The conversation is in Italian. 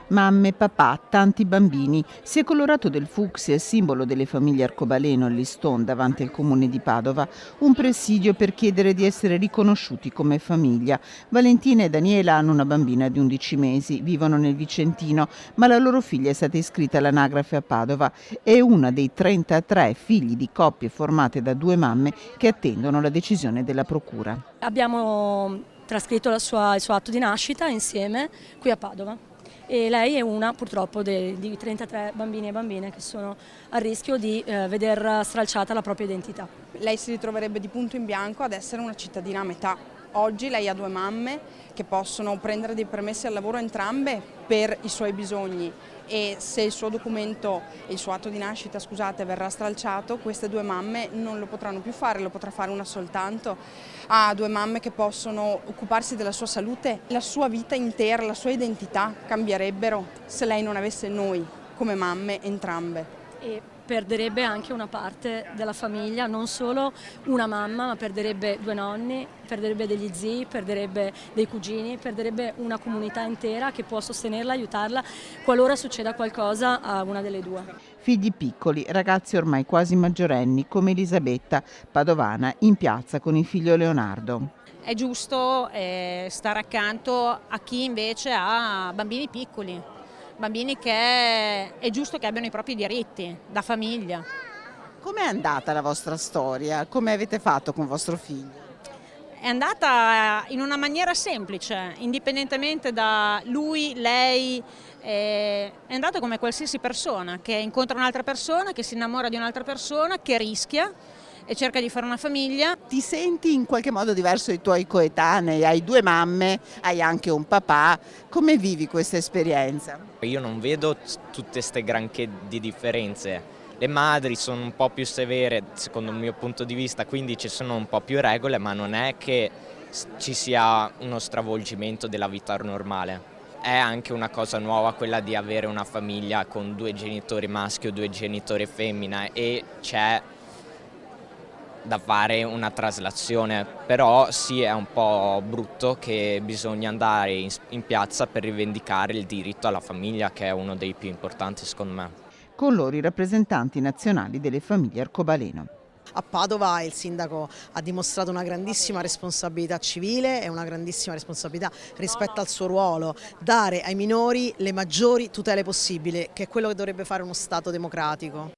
Mamme, papà, tanti bambini. Si è colorato del fucsia, simbolo delle famiglie arcobaleno, all'Iston davanti al comune di Padova, un presidio per chiedere di essere riconosciuti come famiglia. Valentina e Daniela hanno una bambina di 11 mesi, vivono nel Vicentino, ma la loro figlia è stata iscritta all'anagrafe a Padova. È una dei 33 figli di coppie formate da due mamme che attendono la decisione della procura. Abbiamo trascritto il suo atto di nascita insieme qui a Padova. E lei è una purtroppo di 33 bambini e bambine che sono a rischio di veder stralciata la propria identità. Lei si ritroverebbe di punto in bianco ad essere una cittadina a metà. Oggi lei ha due mamme che possono prendere dei permessi al lavoro entrambe per i suoi bisogni e se il suo documento, il suo atto di nascita, scusate, verrà stralciato, queste due mamme non lo potranno più fare, lo potrà fare una soltanto. Ha due mamme che possono occuparsi della sua salute, la sua vita intera, la sua identità cambierebbero se lei non avesse noi come mamme entrambe. E perderebbe anche una parte della famiglia, non solo una mamma, ma perderebbe due nonni, perderebbe degli zii, perderebbe dei cugini, perderebbe una comunità intera che può sostenerla, aiutarla qualora succeda qualcosa a una delle due. Figli piccoli, ragazzi ormai quasi maggiorenni come Elisabetta, padovana, in piazza con il figlio Leonardo. È giusto stare accanto a chi invece ha bambini piccoli. Bambini che è giusto che abbiano i propri diritti da famiglia. Com'è andata la vostra storia? Come avete fatto con vostro figlio? È andata in una maniera semplice, indipendentemente da lui, lei, è andato come qualsiasi persona che incontra un'altra persona, che si innamora di un'altra persona, che rischia e cerca di fare una famiglia. Ti senti in qualche modo diverso dai tuoi coetanei? Hai due mamme, hai anche un papà. Come vivi questa esperienza? Io non vedo tutte queste granché di differenze. Le madri sono un po' più severe, secondo il mio punto di vista, quindi ci sono un po' più regole, ma non è che ci sia uno stravolgimento della vita normale. È anche una cosa nuova quella di avere una famiglia con due genitori maschi o due genitori femmina e c'è da fare una traslazione, però sì, è un po' brutto che bisogna andare in piazza per rivendicare il diritto alla famiglia, che è uno dei più importanti secondo me. Con loro i rappresentanti nazionali delle famiglie arcobaleno. A Padova il sindaco ha dimostrato una grandissima responsabilità civile e una grandissima responsabilità rispetto al suo ruolo, dare ai minori le maggiori tutele possibili, che è quello che dovrebbe fare uno Stato democratico.